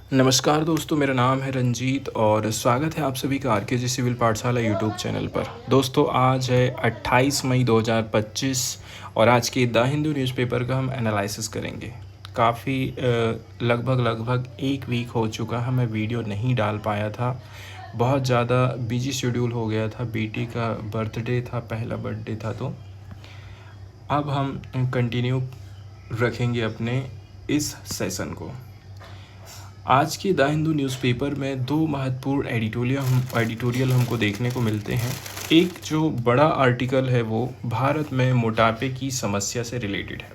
नमस्कार दोस्तों, मेरा नाम है रंजीत और स्वागत है आप सभी का आरकेजी सिविल पाठशाला यूट्यूब चैनल पर। दोस्तों, आज है 28 मई 2025 और आज के द हिंदू न्यूज़पेपर का हम एनालिसिस करेंगे। काफ़ी लगभग एक वीक हो चुका है, मैं वीडियो नहीं डाल पाया था। बहुत ज़्यादा बिजी शेड्यूल हो गया था, बेटी का बर्थडे था, पहला बर्थडे था। तो अब हम कंटिन्यू रखेंगे अपने इस सेशन को। आज के द हिंदू न्यूज़पेपर में दो महत्वपूर्ण एडिटोरियल हमको देखने को मिलते हैं। एक जो बड़ा आर्टिकल है वो भारत में मोटापे की समस्या से रिलेटेड है।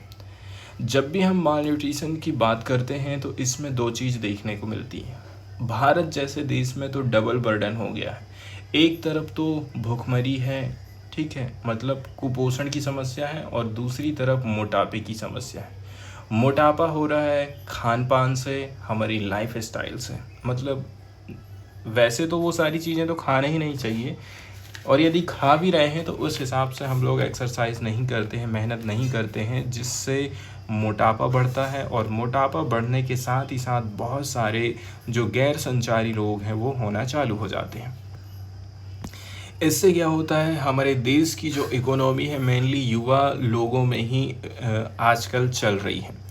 जब भी हम माल न्यूट्रिशन की बात करते हैं तो इसमें दो चीज़ देखने को मिलती है। भारत जैसे देश में तो डबल बर्डन हो गया है। एक तरफ तो भूखमरी है, ठीक है, मतलब कुपोषण की समस्या है, और दूसरी तरफ मोटापे की समस्या है। मोटापा हो रहा है खान पान से, हमारी लाइफ स्टाइल से। मतलब वैसे तो वो सारी चीज़ें तो खाने ही नहीं चाहिए, और यदि खा भी रहे हैं तो उस हिसाब से हम लोग एक्सरसाइज नहीं करते हैं, मेहनत नहीं करते हैं, जिससे मोटापा बढ़ता है। और मोटापा बढ़ने के साथ ही साथ बहुत सारे जो गैर संचारी रोग हैं वो होना चालू हो जाते हैं। इससे क्या होता है, हमारे देश की जो इकोनॉमी है मेनली युवा लोगों में ही आजकल चल रही है।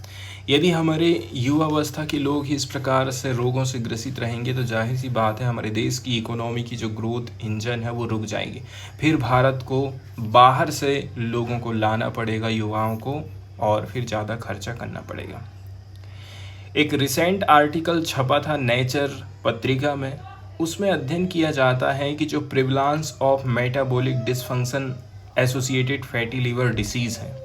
यदि हमारे युवावस्था के लोग ही इस प्रकार से रोगों से ग्रसित रहेंगे तो जाहिर सी बात है हमारे देश की इकोनॉमी की जो ग्रोथ इंजन है वो रुक जाएगी। फिर भारत को बाहर से लोगों को लाना पड़ेगा, युवाओं को, और फिर ज़्यादा खर्चा करना पड़ेगा। एक रिसेंट आर्टिकल छपा था नेचर पत्रिका में। उसमें अध्ययन किया जाता है कि जो prevalence of metabolic dysfunction associated fatty liver disease है,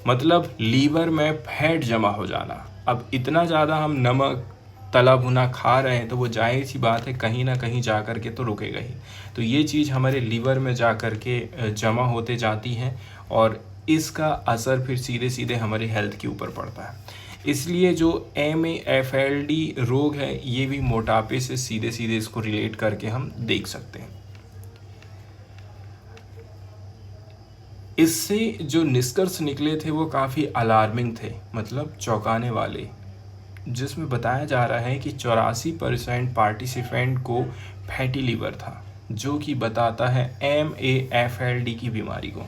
मतलब लीवर में फैट जमा हो जाना। अब इतना ज़्यादा हम नमक तला भुना खा रहे हैं तो वो जाहिर सी बात है कहीं ना कहीं जा कर के तो रुकेगा ही। तो ये चीज़ हमारे लीवर में जा कर के जमा होते जाती है, और इसका असर फिर सीधे सीधे हमारे हेल्थ के ऊपर पड़ता है। इसलिए जो MAFLD रोग है ये भी मोटापे से सीधे सीधे इसको रिलेट करके हम देख सकते हैं। इससे जो निष्कर्ष निकले थे वो काफ़ी अलार्मिंग थे, मतलब चौंकाने वाले, जिसमें बताया जा रहा है कि 84% पार्टिसिपेंट को फैटी लीवर था, जो कि बताता है MAFLD की बीमारी को।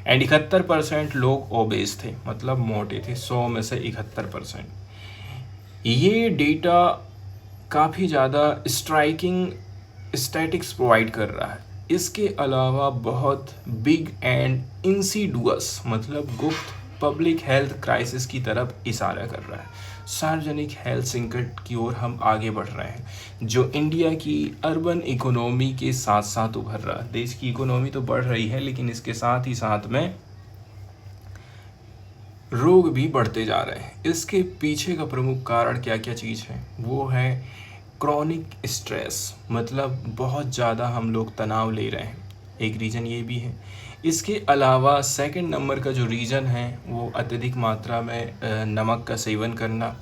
एंड 71% लोग ओबेस थे, मतलब मोटे थे। 100 में से 71%। ये डेटा काफ़ी ज़्यादा स्ट्राइकिंग स्टैटिक्स प्रोवाइड कर रहा है। इसके अलावा बहुत बिग एंड इंसीडुअस, मतलब गुप्त पब्लिक हेल्थ क्राइसिस की तरफ इशारा कर रहा है। सार्वजनिक हेल्थ संकट की ओर हम आगे बढ़ रहे हैं, जो इंडिया की अर्बन इकोनॉमी के साथ साथ उभर रहा है। देश की इकोनॉमी तो बढ़ रही है, लेकिन इसके साथ ही साथ में रोग भी बढ़ते जा रहे हैं। इसके पीछे का प्रमुख कारण क्या क्या चीज़ है, वो है क्रॉनिक स्ट्रेस, मतलब बहुत ज़्यादा हम लोग तनाव ले रहे हैं, एक रीज़न ये भी है। इसके अलावा सेकंड नंबर का जो रीज़न है वो अत्यधिक मात्रा में नमक का सेवन करना,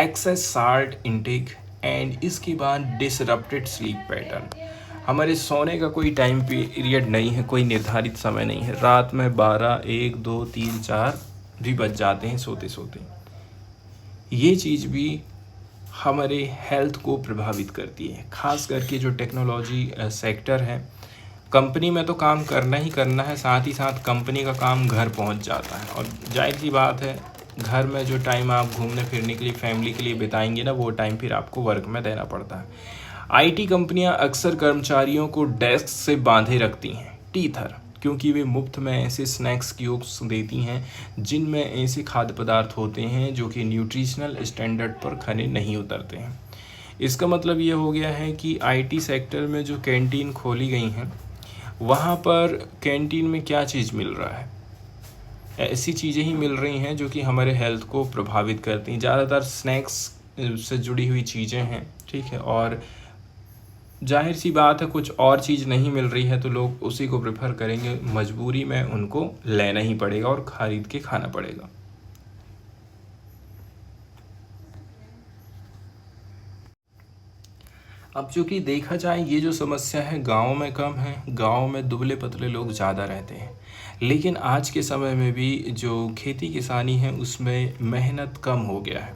एक्सेस साल्ट इनटेक, एंड इसके बाद डिसरप्टेड स्लीप पैटर्न। हमारे सोने का कोई टाइम पीरियड नहीं है, कोई निर्धारित समय नहीं है। रात में 12, 1, 2, 3, 4 भी बज जाते हैं सोते सोते। ये चीज़ भी हमारे हेल्थ को प्रभावित करती है। खास करके जो टेक्नोलॉजी सेक्टर है, कंपनी में तो काम करना ही करना है, साथ ही साथ कंपनी का काम घर पहुंच जाता है। और जाहिर सी बात है घर में जो टाइम आप घूमने फिरने के लिए फैमिली के लिए बिताएंगे ना, वो टाइम फिर आपको वर्क में देना पड़ता है। IT कंपनियां अक्सर कर्मचारियों को डेस्क से बांधे रखती हैं, टीथर, क्योंकि वे मुफ्त में ऐसे स्नैक्स कियोस्क देती हैं जिनमें ऐसे खाद्य पदार्थ होते हैं जो कि न्यूट्रिशनल स्टैंडर्ड पर खरे नहीं उतरते हैं। इसका मतलब ये हो गया है कि IT सेक्टर में जो कैंटीन खोली गई हैं, वहाँ पर कैंटीन में क्या चीज़ मिल रहा है, ऐसी चीज़ें ही मिल रही हैं जो कि हमारे हेल्थ को प्रभावित करती हैं। ज़्यादातर स्नैक्स से जुड़ी हुई चीज़ें हैं, ठीक है, और जाहिर सी बात है कुछ और चीज़ नहीं मिल रही है तो लोग उसी को प्रेफर करेंगे, मजबूरी में उनको लेना ही पड़ेगा और ख़रीद के खाना पड़ेगा। अब चूँकि देखा जाए ये जो समस्या है गाँव में कम है, गाँव में दुबले पतले लोग ज़्यादा रहते हैं, लेकिन आज के समय में भी जो खेती किसानी है उसमें मेहनत कम हो गया है,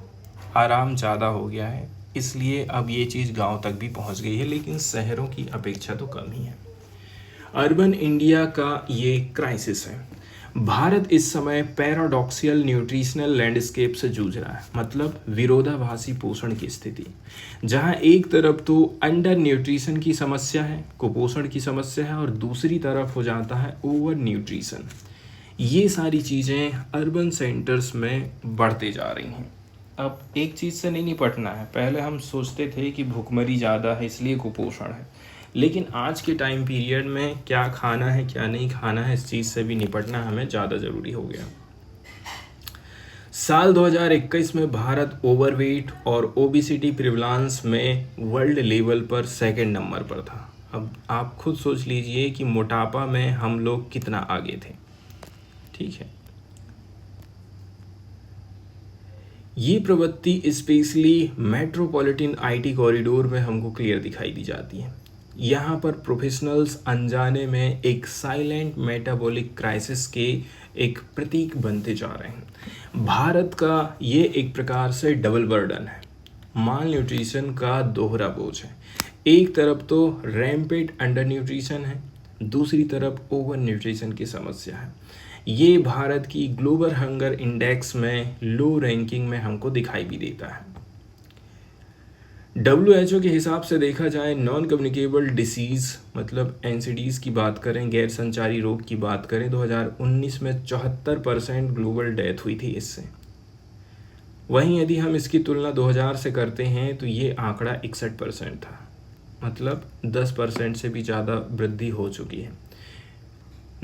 आराम ज़्यादा हो गया है। इसलिए अब ये चीज़ गांव तक भी पहुंच गई है, लेकिन शहरों की अपेक्षा तो कम ही है। अर्बन इंडिया का ये क्राइसिस है। भारत इस समय पैराडॉक्सियल न्यूट्रिशनल लैंडस्केप से जूझ रहा है, मतलब विरोधाभासी पोषण की स्थिति, जहां एक तरफ तो अंडर न्यूट्रिशन की समस्या है, कुपोषण की समस्या है, और दूसरी तरफ हो जाता है ओवर न्यूट्रिशन। ये सारी चीज़ें अर्बन सेंटर्स में बढ़ते जा रही हैं। अब एक चीज़ से नहीं निपटना है। पहले हम सोचते थे कि भुखमरी ज़्यादा है इसलिए कुपोषण है, लेकिन आज के टाइम पीरियड में क्या खाना है क्या नहीं खाना है, इस चीज़ से भी निपटना हमें ज़्यादा ज़रूरी हो गया। साल 2021 में भारत ओवरवेट और ओबिसिटी प्रिवलांस में वर्ल्ड लेवल पर सेकंड नंबर पर था। अब आप खुद सोच लीजिए कि मोटापा में हम लोग कितना आगे थे। ठीक है, ये प्रवृत्ति स्पेशली मेट्रोपॉलिटन आईटी कॉरिडोर में हमको क्लियर दिखाई दी जाती है। यहाँ पर प्रोफेशनल्स अनजाने में एक साइलेंट मेटाबॉलिक क्राइसिस के एक प्रतीक बनते जा रहे हैं। भारत का ये एक प्रकार से डबल बर्डन है, माल न्यूट्रिशन का दोहरा बोझ है। एक तरफ तो रैम्पेड अंडर न्यूट्रिशन है, दूसरी तरफ ओवर न्यूट्रिशन की समस्या है। ये भारत की ग्लोबल हंगर इंडेक्स में लो रैंकिंग में हमको दिखाई भी देता है। WHO के हिसाब से देखा जाए, नॉन कम्युनिकेबल डिसीज़ मतलब NCDs की बात करें, गैर संचारी रोग की बात करें, 2019 में 74% ग्लोबल डेथ हुई थी इससे। वहीं यदि हम इसकी तुलना 2000 से करते हैं तो ये आंकड़ा 61% था, मतलब 10% से भी ज़्यादा वृद्धि हो चुकी है।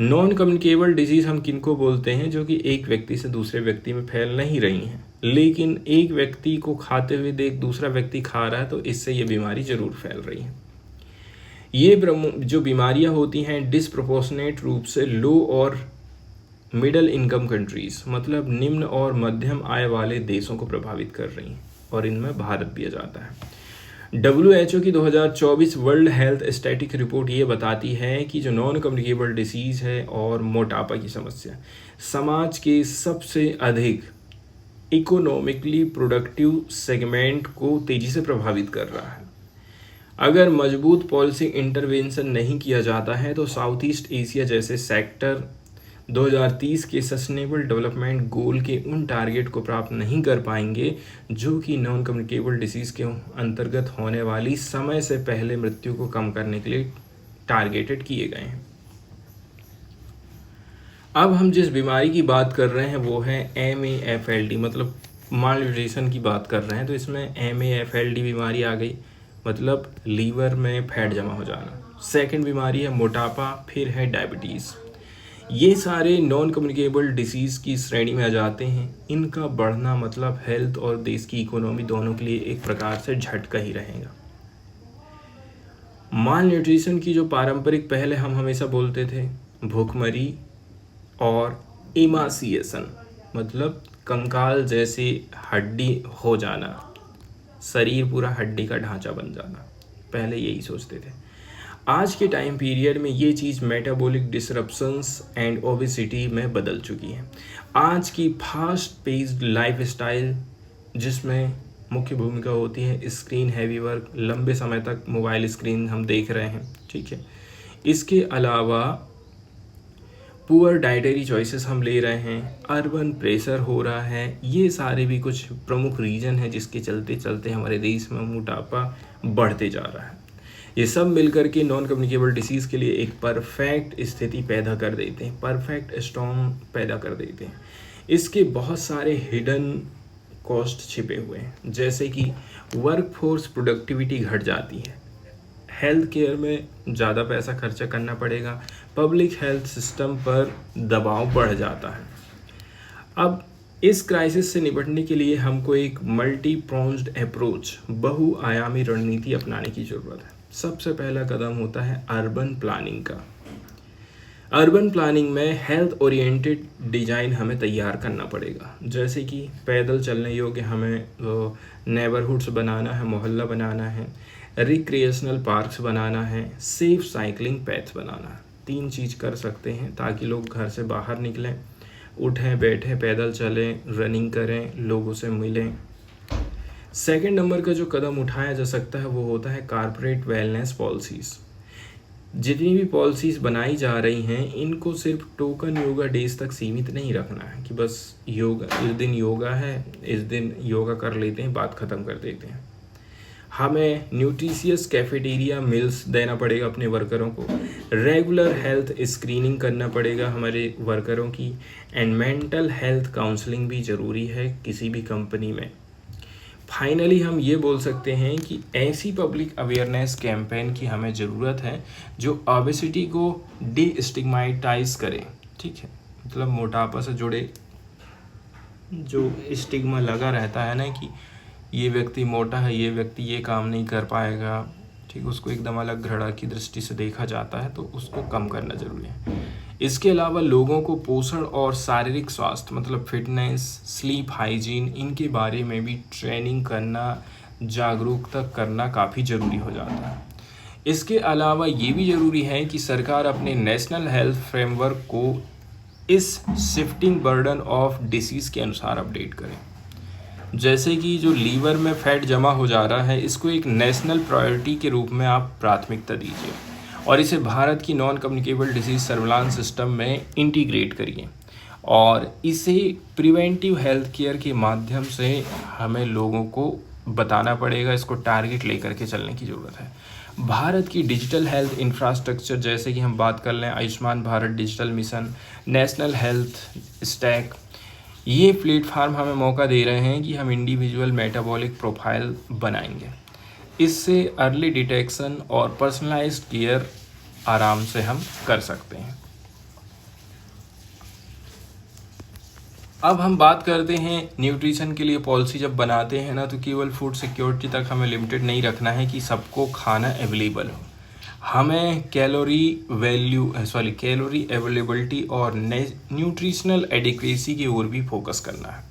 नॉन कम्युनिकेबल डिजीज़ हम किनको बोलते हैं? जो कि एक व्यक्ति से दूसरे व्यक्ति में फैल नहीं रही हैं, लेकिन एक व्यक्ति को खाते हुए देख दूसरा व्यक्ति खा रहा है तो इससे ये बीमारी ज़रूर फैल रही है। ये जो बीमारियां होती हैं डिसप्रोपोर्शनेट रूप से लो और मिडल इनकम कंट्रीज़ मतलब निम्न और मध्यम आय वाले देशों को प्रभावित कर रही हैं, और इनमें भारत भी आ जाता है। WHO की 2024 वर्ल्ड हेल्थ स्टैटिक रिपोर्ट ये बताती है कि जो नॉन कम्युनिकेबल डिसीज़ है और मोटापा की समस्या समाज के सबसे अधिक इकोनॉमिकली प्रोडक्टिव सेगमेंट को तेज़ी से प्रभावित कर रहा है। अगर मजबूत पॉलिसी इंटरवेंशन नहीं किया जाता है तो साउथ ईस्ट एशिया जैसे सेक्टर 2030 के सस्टेनेबल डेवलपमेंट गोल के उन टारगेट को प्राप्त नहीं कर पाएंगे जो कि नॉन कम्युनिकेबल डिसीज़ के अंतर्गत होने वाली समय से पहले मृत्यु को कम करने के लिए टारगेटेड किए गए हैं। अब हम जिस बीमारी की बात कर रहे हैं वो है MAFLD मतलब माल न्यूट्रिशन की बात कर रहे हैं, तो इसमें MAFLD बीमारी आ गई, मतलब लीवर में फैट जमा हो जाना। सेकंड बीमारी है मोटापा, फिर है डायबिटीज़। ये सारे नॉन कम्युनिकेबल डिसीज़ की श्रेणी में आ जाते हैं। इनका बढ़ना मतलब हेल्थ और देश की इकोनॉमी दोनों के लिए एक प्रकार से झटका ही रहेगा। माल न्यूट्रिशन की जो पारंपरिक पहले हम हमेशा बोलते थे भूखमरी और इमासिएशन मतलब कंकाल जैसी हड्डी हो जाना, शरीर पूरा हड्डी का ढांचा बन जाना, पहले यही सोचते थे। आज के टाइम पीरियड में ये चीज़ मेटाबॉलिक डिसरप्शंस एंड ओबेसिटी में बदल चुकी है। आज की फास्ट पेस्ड लाइफस्टाइल जिसमें मुख्य भूमिका होती है स्क्रीन हैवी वर्क, लंबे समय तक मोबाइल स्क्रीन हम देख रहे हैं, ठीक है। इसके अलावा पुअर डाइटरी चॉइसेस हम ले रहे हैं, अर्बन प्रेशर हो रहा है, ये सारे भी कुछ प्रमुख रीज़न है जिसके चलते चलते हमारे देश में मोटापा बढ़ते जा रहा है। ये सब मिलकर के नॉन कम्युनिकेबल डिसीज़ के लिए एक परफेक्ट स्थिति पैदा कर देते हैं, परफेक्ट स्टॉर्म पैदा कर देते हैं। इसके बहुत सारे हिडन कॉस्ट छिपे हुए हैं, जैसे कि वर्कफोर्स प्रोडक्टिविटी घट जाती है, हेल्थ केयर में ज़्यादा पैसा खर्चा करना पड़ेगा, पब्लिक हेल्थ सिस्टम पर दबाव बढ़ जाता है। अब इस क्राइसिस से निपटने के लिए हमको एक मल्टी प्रोन्ड अप्रोच, बहुआयामी रणनीति अपनाने की ज़रूरत है। सबसे पहला कदम होता है अर्बन प्लानिंग का। अर्बन प्लानिंग में हेल्थ ओरिएंटेड डिज़ाइन हमें तैयार करना पड़ेगा, जैसे कि पैदल चलने योग्य हमें नेबरहुड्स बनाना है, मोहल्ला बनाना है, रिक्रिएशनल पार्क्स बनाना है, सेफ साइकिलिंग पैथ्स बनाना है। 3 चीज़ कर सकते हैं ताकि लोग घर से बाहर निकलें, उठें बैठें पैदल चलें, रनिंग करें, लोगों से मिलें। सेकंड नंबर का जो कदम उठाया जा सकता है वो होता है कारपोरेट वेलनेस पॉलिसीज़। जितनी भी पॉलिसीज़ बनाई जा रही हैं इनको सिर्फ टोकन योगा डेज तक सीमित नहीं रखना है कि बस योगा, इस दिन योगा है, इस दिन योगा कर लेते हैं, बात ख़त्म कर देते हैं। हमें न्यूट्रिशियस कैफेटेरिया मील्स देना पड़ेगा अपने वर्करों को, रेगुलर हेल्थ स्क्रीनिंग करना पड़ेगा हमारे वर्करों की, एंड मेंटल हेल्थ काउंसलिंग भी ज़रूरी है किसी भी कंपनी में। फाइनली हम ये बोल सकते हैं कि ऐसी पब्लिक अवेयरनेस कैंपेन की हमें ज़रूरत है जो ओबेसिटी को डीस्टिग्माटाइज करे। ठीक है, मतलब मोटापा से जुड़े जो स्टिग्मा लगा रहता है ना कि ये व्यक्ति मोटा है, ये व्यक्ति ये काम नहीं कर पाएगा, ठीक, उसको एकदम अलग घृणा की दृष्टि से देखा जाता है, तो उसको कम करना ज़रूरी है। इसके अलावा लोगों को पोषण और शारीरिक स्वास्थ्य मतलब फिटनेस, स्लीप हाइजीन, इनके बारे में भी ट्रेनिंग करना, जागरूकता करना काफ़ी ज़रूरी हो जाता है। इसके अलावा ये भी ज़रूरी है कि सरकार अपने नेशनल हेल्थ फ्रेमवर्क को इस शिफ्टिंग बर्डन ऑफ डिसीज़ के अनुसार अपडेट करें। जैसे कि जो लीवर में फैट जमा हो जा रहा है, इसको एक नेशनल प्रायोरिटी के रूप में आप प्राथमिकता दीजिए और इसे भारत की non communicable disease surveillance system में इंटीग्रेट करिए और इसे प्रिवेंटिव हेल्थ केयर के माध्यम से हमें लोगों को बताना पड़ेगा। इसको टारगेट लेकर के चलने की ज़रूरत है। भारत की डिजिटल हेल्थ इंफ्रास्ट्रक्चर, जैसे कि हम बात कर लें Ayushman Bharat digital mission, national health stack, ये प्लेटफार्म हमें मौका दे रहे हैं कि हम इंडिविजुअल मेटाबॉलिक प्रोफाइल बनाएंगे। इससे अर्ली डिटेक्शन और पर्सनलाइज्ड केयर आराम से हम कर सकते हैं। अब हम बात करते हैं न्यूट्रिशन के लिए पॉलिसी जब बनाते हैं ना, तो केवल फूड सिक्योरिटी तक हमें लिमिटेड नहीं रखना है कि सबको खाना अवेलेबल हो। हमें कैलोरी अवेलेबिलिटी और न्यूट्रिशनल एडिक्वेसी की ओर भी फोकस करना है।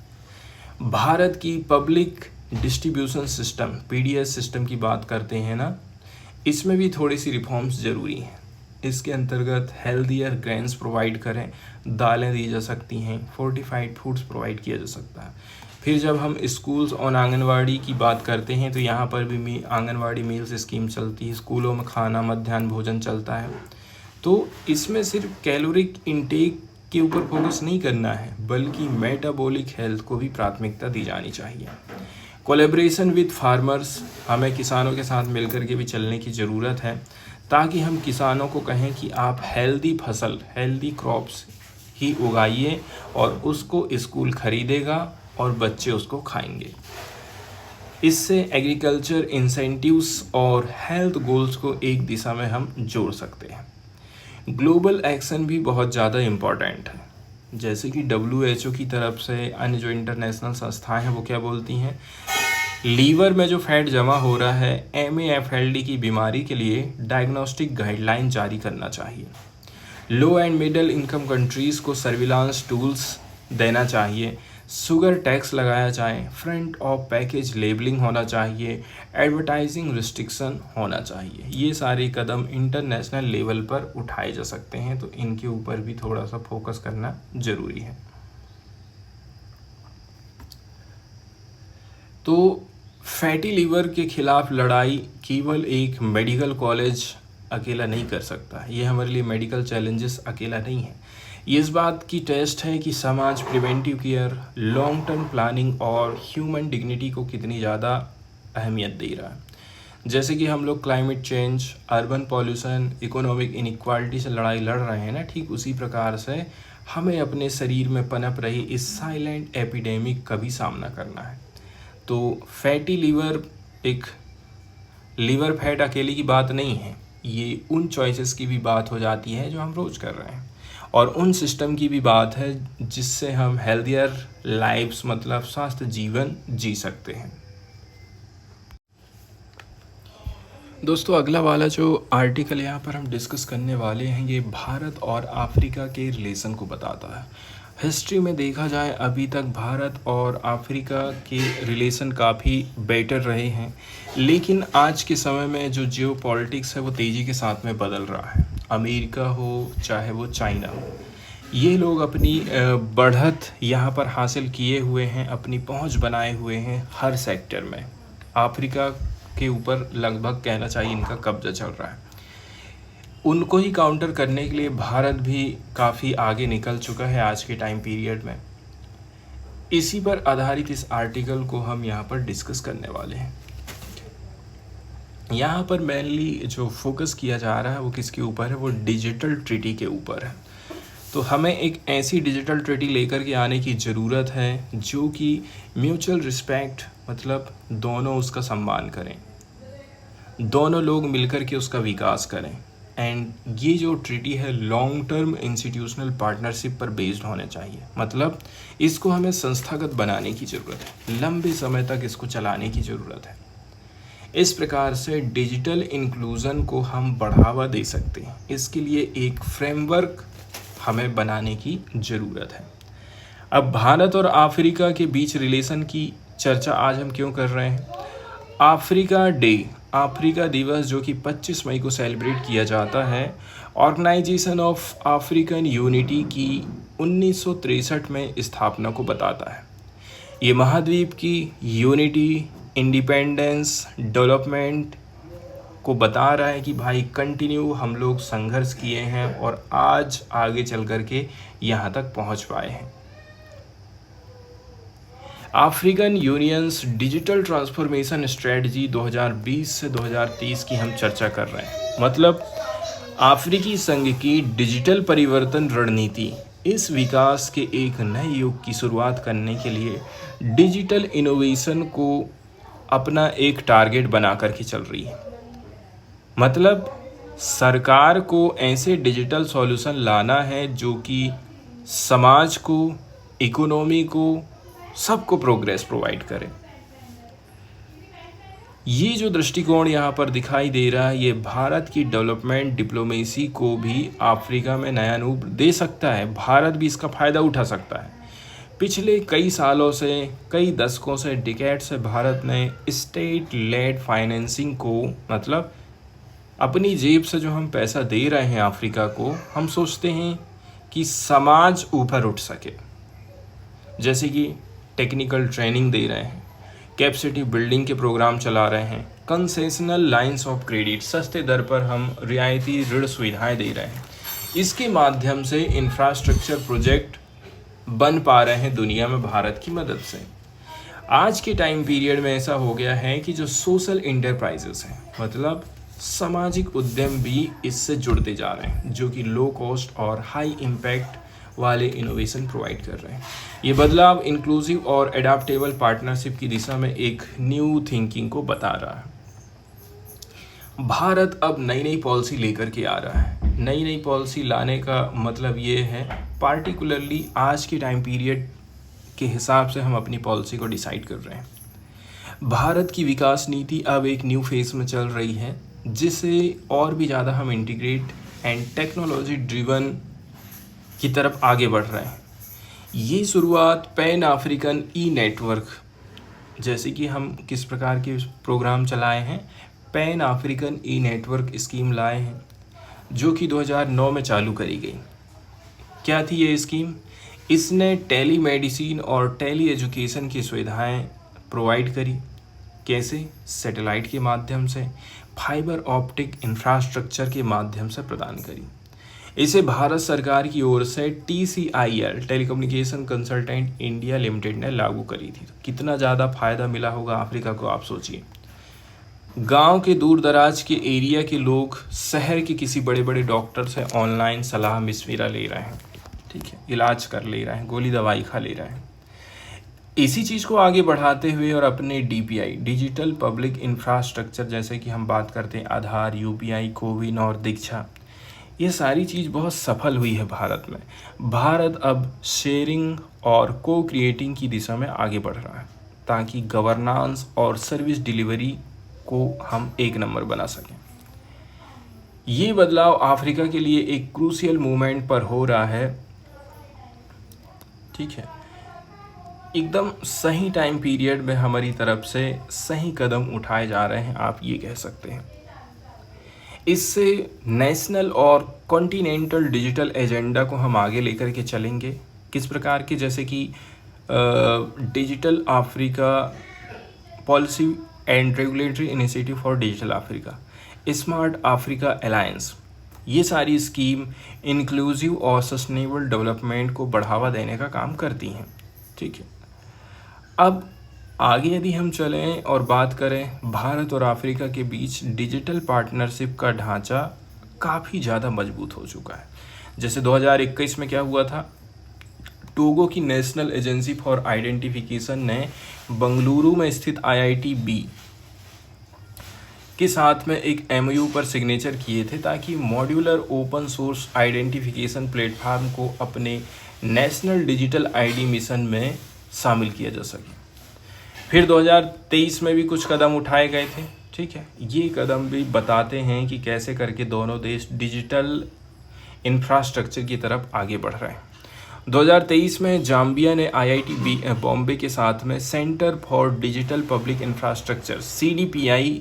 भारत की public distribution system PDS system की बात करते हैं ना, इसमें भी थोड़ी सी रिफॉर्म्स ज़रूरी हैं। इसके अंतर्गत हेल्दियर ग्रेन्स प्रोवाइड करें, दालें दी जा सकती हैं, फोर्टिफाइड फूड्स प्रोवाइड किया जा सकता है। फिर जब हम स्कूल्स और आंगनवाड़ी की बात करते हैं तो यहाँ पर भी आंगनवाड़ी मील्स स्कीम चलती है, स्कूलों में खाना मध्याह्न भोजन चलता है। तो इसमें सिर्फ कैलोरिक इनटेक के ऊपर फोकस नहीं करना है, बल्कि मेटाबॉलिक हेल्थ को भी प्राथमिकता दी जानी चाहिए। कोलैबोरेशन विद फार्मर्स, हमें किसानों के साथ मिलकर के भी चलने की ज़रूरत है ताकि हम किसानों को कहें कि आप हेल्दी फसल, हेल्दी क्रॉप्स ही उगाइए और उसको स्कूल खरीदेगा और बच्चे उसको खाएंगे। इससे एग्रीकल्चर इंसेंटिव्स और हेल्थ गोल्स को एक दिशा में हम जोड़ सकते हैं। ग्लोबल एक्शन भी बहुत ज़्यादा इम्पॉर्टेंट है, जैसे कि WHO की तरफ से अन्य जो इंटरनेशनल संस्थाएं हैं वो क्या बोलती हैं, लीवर में जो फैट जमा हो रहा है MAFLD की बीमारी के लिए डायग्नोस्टिक गाइडलाइन जारी करना चाहिए। लो एंड मिडिल इनकम कंट्रीज़ को सर्विलांस टूल्स देना चाहिए, शुगर टैक्स लगाया जाए, फ्रंट ऑफ पैकेज लेबलिंग होना चाहिए, एडवर्टाइजिंग रिस्ट्रिक्शन होना चाहिए। ये सारे कदम इंटरनेशनल लेवल पर उठाए जा सकते हैं, तो इनके ऊपर भी थोड़ा सा फोकस करना ज़रूरी है। तो फैटी लीवर के खिलाफ लड़ाई केवल एक मेडिकल कॉलेज अकेला नहीं कर सकता। ये हमारे लिए मेडिकल चैलेंजेस अकेला नहीं है, ये इस बात की टेस्ट है कि समाज preventive care, long term planning और ह्यूमन डिग्निटी को कितनी ज़्यादा अहमियत दे रहा है। जैसे कि हम लोग climate change, urban pollution, economic inequality से लड़ाई लड़ रहे हैं ना, ठीक उसी प्रकार से हमें अपने शरीर में पनप रही इस साइलेंट एपिडेमिक का भी सामना करना है। तो फैटी लीवर एक लीवर फैट अकेली की बात नहीं है, ये उन चॉइसेस की भी बात हो जाती है जो हम रोज़ कर रहे हैं, और उन सिस्टम की भी बात है जिससे हम हेल्दियर लाइफ्स मतलब स्वस्थ जीवन जी सकते हैं। दोस्तों, अगला वाला जो आर्टिकल यहाँ पर हम डिस्कस करने वाले हैं ये भारत और अफ्रीका के रिलेशन को बताता है। हिस्ट्री में देखा जाए अभी तक भारत और अफ्रीका के रिलेशन काफ़ी बेटर रहे हैं, लेकिन आज के समय में जो जियो पॉलिटिक्स है वो तेज़ी के साथ में बदल रहा है। अमेरिका हो चाहे वो चाइना हो, ये लोग अपनी बढ़त यहाँ पर हासिल किए हुए हैं, अपनी पहुँच बनाए हुए हैं हर सेक्टर में। अफ्रीका के ऊपर लगभग कहना चाहिए इनका कब्जा चल रहा है। उनको ही काउंटर करने के लिए भारत भी काफ़ी आगे निकल चुका है आज के टाइम पीरियड में। इसी पर आधारित इस आर्टिकल को हम यहाँ पर डिस्कस करने वाले हैं। यहाँ पर मेनली जो फोकस किया जा रहा है वो किसके ऊपर है, वो डिजिटल ट्रीटी के ऊपर है। तो हमें एक ऐसी डिजिटल ट्रीटी लेकर के आने की ज़रूरत है जो कि म्यूचुअल रिस्पेक्ट, मतलब दोनों उसका सम्मान करें, दोनों लोग मिलकर के उसका विकास करें। एंड ये जो ट्रीटी है लॉन्ग टर्म इंस्टीट्यूशनल पार्टनरशिप पर बेस्ड होने चाहिए, मतलब इसको हमें संस्थागत बनाने की ज़रूरत है, लंबे समय तक इसको चलाने की ज़रूरत है। इस प्रकार से डिजिटल इंक्लूज़न को हम बढ़ावा दे सकते हैं। इसके लिए एक फ्रेमवर्क हमें बनाने की ज़रूरत है। अब भारत और अफ्रीका के बीच रिलेशन की चर्चा आज हम क्यों कर रहे हैं? अफ्रीका डे, अफ्रीका दिवस जो कि 25 मई को सेलिब्रेट किया जाता है, ऑर्गेनाइजेशन ऑफ अफ्रीकन यूनिटी की 1963 में स्थापना को बताता है। ये महाद्वीप की यूनिटी, इंडिपेंडेंस, डेवलपमेंट को बता रहा है कि भाई कंटिन्यू हम लोग संघर्ष किए हैं और आज आगे चल कर के यहाँ तक पहुँच पाए हैं। African unions digital transformation strategy 2020 से 2030 की हम चर्चा कर रहे हैं। मतलब अफ्रीकी संघ की डिजिटल परिवर्तन रणनीति इस विकास के एक नए युग की शुरुआत करने के लिए डिजिटल इनोवेशन को अपना एक टारगेट बना करके चल रही है। मतलब सरकार को ऐसे डिजिटल सॉल्यूशन लाना है जो कि समाज को, इकोनॉमी को, सबको प्रोग्रेस प्रोवाइड करे। ये जो दृष्टिकोण यहाँ पर दिखाई दे रहा है, ये भारत की डेवलपमेंट डिप्लोमेसी को भी अफ्रीका में नया रूप दे सकता है। भारत भी इसका फ़ायदा उठा सकता है। पिछले कई सालों से, कई दशकों से, डिकेड से भारत ने स्टेट लेड फाइनेंसिंग को, मतलब अपनी जेब से जो हम पैसा दे रहे हैं अफ्रीका को, हम सोचते हैं कि समाज ऊपर उठ सके। जैसे कि टेक्निकल ट्रेनिंग दे रहे हैं, कैपेसिटी बिल्डिंग के प्रोग्राम चला रहे हैं, कंसेशनल लाइंस ऑफ क्रेडिट, सस्ते दर पर हम रियायती ऋण सुविधाएं दे रहे हैं। इसके माध्यम से इंफ्रास्ट्रक्चर प्रोजेक्ट बन पा रहे हैं दुनिया में भारत की मदद से। आज के टाइम पीरियड में ऐसा हो गया है कि जो सोशल इंटरप्राइजेस हैं, मतलब सामाजिक उद्यम भी इससे जुड़ते जा रहे हैं, जो कि लो कॉस्ट और हाई इम्पैक्ट वाले इनोवेशन प्रोवाइड कर रहे हैं। ये बदलाव इंक्लूसिव और एडाप्टेबल पार्टनरशिप की दिशा में एक न्यू थिंकिंग को बता रहा है। भारत अब नई नई पॉलिसी लेकर के आ रहा है। नई नई पॉलिसी लाने का मतलब ये है, पार्टिकुलरली आज के टाइम पीरियड के हिसाब से हम अपनी पॉलिसी को डिसाइड कर रहे हैं। भारत की विकास नीति अब एक न्यू फेज में चल रही है, जिसे और भी ज़्यादा हम इंटीग्रेट एंड टेक्नोलॉजी ड्रिवन की तरफ आगे बढ़ रहे हैं। ये शुरुआत पैन अफ्रीकन ई नेटवर्क, जैसे कि हम किस प्रकार के प्रोग्राम चलाए हैं, पैन अफ्रीकन ई नेटवर्क स्कीम लाए हैं, जो कि 2009 में चालू करी गई। क्या थी ये स्कीम? इसने टेली मेडिसिन और टेली एजुकेशन की सुविधाएं प्रोवाइड करी। कैसे? सैटेलाइट के माध्यम से, फाइबर ऑप्टिक इंफ्रास्ट्रक्चर के माध्यम से प्रदान करी। इसे भारत सरकार की ओर से TCIL, telecommunication consultant India limited ने लागू करी थी। कितना ज़्यादा फ़ायदा मिला होगा अफ्रीका को, आप सोचिए। गांव के दूर दराज के एरिया के लोग शहर के किसी बड़े बड़े डॉक्टर से ऑनलाइन सलाह मशविरा ले रहे हैं, ठीक है, इलाज कर ले रहे हैं, गोली दवाई खा ले रहे हैं। इसी चीज़ को आगे बढ़ाते हुए और अपने DPI, डिजिटल पब्लिक इंफ्रास्ट्रक्चर, जैसे कि हम बात करते हैं आधार, UPI, कोविन और दीक्षा, ये सारी चीज़ बहुत सफल हुई है भारत में। भारत अब शेयरिंग और को क्रिएटिंग की दिशा में आगे बढ़ रहा है, ताकि गवर्नेंस और सर्विस डिलीवरी को हम एक नंबर बना सकें। ये बदलाव अफ्रीका के लिए एक क्रूशियल मूवमेंट पर हो रहा है, ठीक है। एकदम सही टाइम पीरियड में हमारी तरफ से सही कदम उठाए जा रहे हैं, आप ये कह सकते हैं। इससे नेशनल और कॉन्टिनेंटल डिजिटल एजेंडा को हम आगे लेकर के चलेंगे। किस प्रकार के? जैसे कि digital Africa policy and regulatory initiative for digital Africa, smart Africa alliance, ये सारी स्कीम इंक्लूसिव और सस्टेनेबल डेवलपमेंट को बढ़ावा देने का काम करती हैं। ठीक है, अब आगे यदि हम चलें और बात करें, भारत और अफ्रीका के बीच डिजिटल पार्टनरशिप का ढांचा काफ़ी ज़्यादा मजबूत हो चुका है। जैसे 2021 में क्या हुआ था, टोगो की नेशनल एजेंसी फॉर आइडेंटिफिकेशन ने बंगलुरु में स्थित IITB के साथ में एक MOU पर सिग्नेचर किए थे ताकि modular open source identification platform को अपने नेशनल डिजिटल ID मिशन में शामिल किया जा सके। फिर 2023 में भी कुछ कदम उठाए गए थे। ठीक है, ये कदम भी बताते हैं कि कैसे करके दोनों देश डिजिटल इंफ्रास्ट्रक्चर की तरफ आगे बढ़ रहे हैं। 2023 में जाम्बिया ने IIT बॉम्बे के साथ में centre for digital public infrastructure CDPI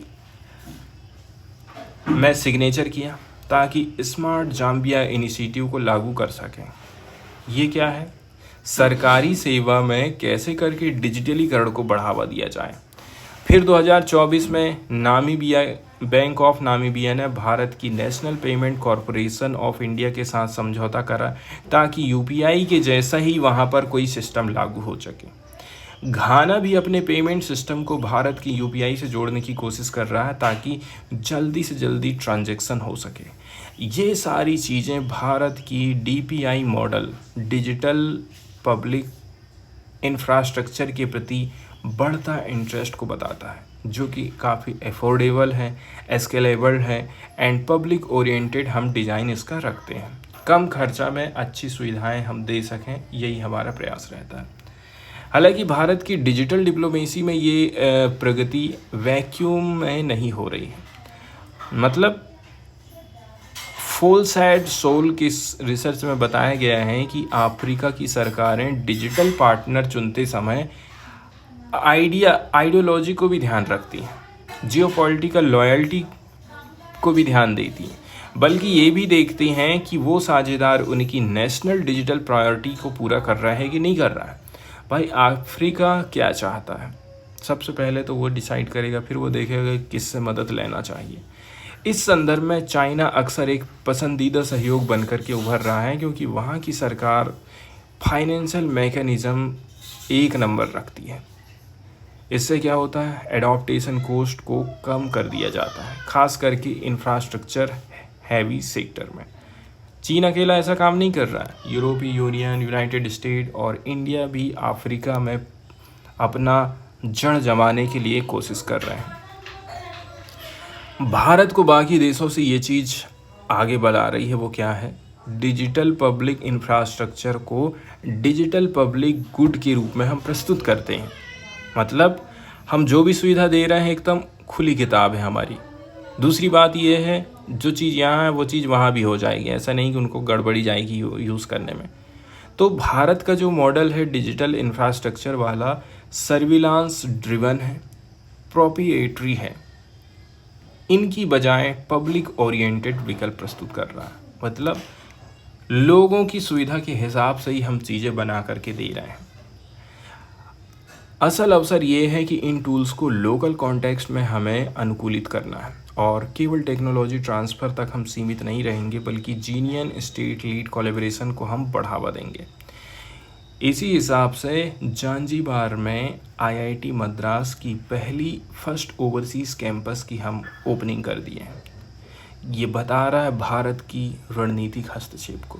में सिग्नेचर किया ताकि स्मार्ट जाम्बिया इनिशिएटिव को लागू कर सकें। ये क्या है, सरकारी सेवा में कैसे करके डिजिटलीकरण को बढ़ावा दिया जाए। फिर 2024 में बैंक ऑफ नामीबिया ने भारत की national payment corporation of India के साथ समझौता करा ताकि UPI के जैसा ही वहाँ पर कोई सिस्टम लागू हो सके। घाना भी अपने पेमेंट सिस्टम को भारत की UPI से जोड़ने की कोशिश कर रहा है ताकि जल्दी से जल्दी ट्रांजैक्शन हो सके। ये सारी चीज़ें भारत की DPI model, digital public infrastructure के प्रति बढ़ता इंटरेस्ट को बताता है, जो कि काफ़ी अफोर्डेबल है, स्केलेबल है एंड पब्लिक ओरिएंटेड हम डिज़ाइन इसका रखते हैं। कम खर्चा में अच्छी सुविधाएं हम दे सकें, यही हमारा प्रयास रहता है। हालांकि भारत की डिजिटल डिप्लोमेसी में ये प्रगति वैक्यूम में नहीं हो रही है। मतलब फोलसैड सोल की रिसर्च में बताया गया है कि अफ्रीका की सरकारें डिजिटल पार्टनर चुनते समय आइडियोलॉजी को भी ध्यान रखती हैं, जियोपॉलिटिकल लॉयल्टी को भी ध्यान देती हैं, बल्कि ये भी देखती हैं कि वो साझेदार उनकी नेशनल डिजिटल प्रायोरिटी को पूरा कर रहा है कि नहीं कर रहा है। भाई अफ्रीका क्या चाहता है, सबसे पहले तो वो डिसाइड करेगा, फिर वो देखेगा किससे मदद लेना चाहिए। इस संदर्भ में चाइना अक्सर एक पसंदीदा सहयोग बनकर के उभर रहा है, क्योंकि वहाँ की सरकार फाइनेंशियल मैकेनिज़्म एक नंबर रखती है। इससे क्या होता है, एडॉप्टेशन कॉस्ट को कम कर दिया जाता है, खास करके इंफ्रास्ट्रक्चर हैवी सेक्टर में। चीन अकेला ऐसा काम नहीं कर रहा है, यूरोपीय यूनियन, यूनाइटेड स्टेट और इंडिया भी अफ्रीका में अपना जड़ जमाने के लिए कोशिश कर रहे हैं। भारत को बाकी देशों से ये चीज़ आगे बढ़ा रही है, वो क्या है, डिजिटल पब्लिक इंफ्रास्ट्रक्चर को डिजिटल पब्लिक गुड के रूप में हम प्रस्तुत करते हैं। मतलब हम जो भी सुविधा दे रहे हैं एकदम खुली किताब है हमारी। दूसरी बात ये है, जो चीज़ यहाँ है वो चीज़ वहाँ भी हो जाएगी, ऐसा नहीं कि उनको गड़बड़ी जाएगी यूज़ करने में। तो भारत का जो मॉडल है डिजिटल इंफ्रास्ट्रक्चर वाला, सर्विलांस ड्रिवन है, प्रोप्रिएटरी है, इनकी बजाय पब्लिक ओरिएंटेड विकल्प प्रस्तुत कर रहा है। मतलब लोगों की सुविधा के हिसाब से ही हम चीज़ें बना करके दे रहे हैं। असल अवसर ये है कि इन टूल्स को लोकल कॉन्टेक्स्ट में हमें अनुकूलित करना है और केवल टेक्नोलॉजी ट्रांसफ़र तक हम सीमित नहीं रहेंगे, बल्कि जीनियन स्टेट लीड कोलैबोरेशन को हम बढ़ावा देंगे। इसी हिसाब से जांजीबार में IIT मद्रास की पहली फर्स्ट ओवरसीज़ कैंपस की हम ओपनिंग कर दिए हैं। ये बता रहा है भारत की रणनीतिक हस्तक्षेप को।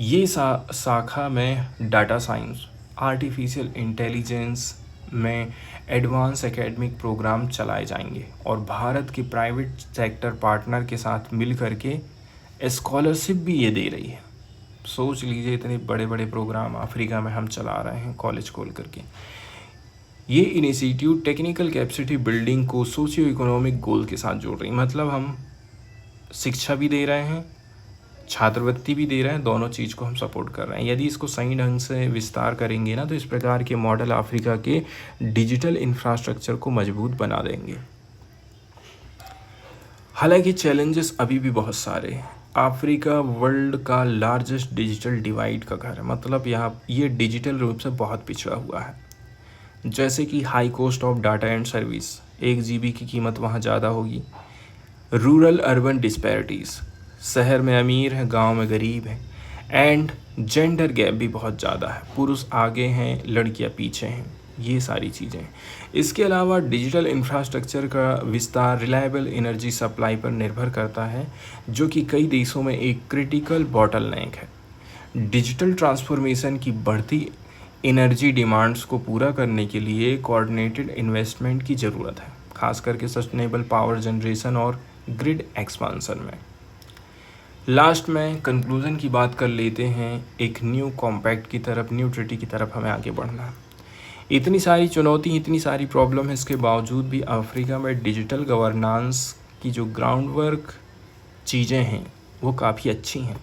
ये शाखा में डाटा साइंस, आर्टिफिशियल इंटेलिजेंस में एडवांस एकेडमिक प्रोग्राम चलाए जाएंगे और भारत के प्राइवेट सेक्टर पार्टनर के साथ मिल करके स्कॉलरशिप भी ये दे रही है। सोच लीजिए, इतने बड़े बड़े प्रोग्राम अफ्रीका में हम चला रहे हैं कॉलेज खोल करके। ये इनिशिएटिव टेक्निकल कैपेसिटी बिल्डिंग को सोशियो इकोनॉमिक गोल के साथ जोड़ रही है। मतलब हम शिक्षा भी दे रहे हैं, छात्रवृत्ति भी दे रहे हैं, दोनों चीज़ को हम सपोर्ट कर रहे हैं। यदि इसको सही ढंग से विस्तार करेंगे ना, तो इस प्रकार के मॉडल अफ्रीका के डिजिटल इंफ्रास्ट्रक्चर को मजबूत बना देंगे। हालांकि चैलेंजेस अभी भी बहुत सारे हैं। अफ्रीका वर्ल्ड का लार्जेस्ट डिजिटल डिवाइड का घर है। मतलब यहाँ ये डिजिटल रूप से बहुत पिछड़ा हुआ है। जैसे कि high cost of data and service, 1 GB की कीमत वहाँ ज़्यादा होगी। रूरल अर्बन डिस्पैरिटीज़, शहर में अमीर हैं, गांव में गरीब हैं। एंड जेंडर गैप भी बहुत ज़्यादा है, पुरुष आगे हैं, लड़कियां पीछे हैं, ये सारी चीज़ें। इसके अलावा डिजिटल इंफ्रास्ट्रक्चर का विस्तार रिलायबल एनर्जी सप्लाई पर निर्भर करता है, जो कि कई देशों में एक क्रिटिकल बॉटलनेक है। डिजिटल ट्रांसफॉर्मेशन की बढ़ती एनर्जी डिमांड्स को पूरा करने के लिए कोऑर्डिनेटेड इन्वेस्टमेंट की ज़रूरत है, खास करके सस्टेनेबल पावर जनरेशन और ग्रिड एक्सपांसन में। लास्ट में कंक्लूज़न की बात कर लेते हैं। एक न्यू कॉम्पैक्ट की तरफ, न्यू ट्रिटी की तरफ हमें आगे बढ़ना है। इतनी सारी चुनौती, इतनी सारी प्रॉब्लम है, इसके बावजूद भी अफ्रीका में डिजिटल गवर्नेंस की जो ग्राउंड वर्क चीज़ें हैं वो काफ़ी अच्छी हैं।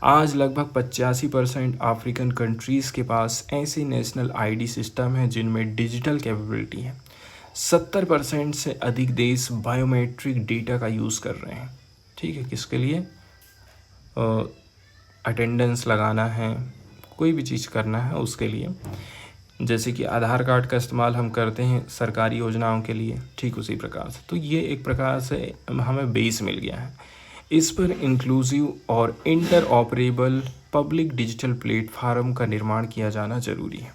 आज लगभग 85% अफ्रीकन कंट्रीज़ के पास ऐसे नेशनल आईडी सिस्टम हैं जिनमें डिजिटल कैपेबिलिटी है। 70% से अधिक देश बायोमेट्रिक डेटा का यूज़ कर रहे हैं। ठीक है, किसके लिए? अटेंडेंस लगाना है, कोई भी चीज़ करना है उसके लिए। जैसे कि आधार कार्ड का इस्तेमाल हम करते हैं सरकारी योजनाओं के लिए, ठीक उसी प्रकार से। तो ये एक प्रकार से हमें बेस मिल गया है। इस पर इंक्लूसिव और inter operable public digital platform का निर्माण किया जाना ज़रूरी है।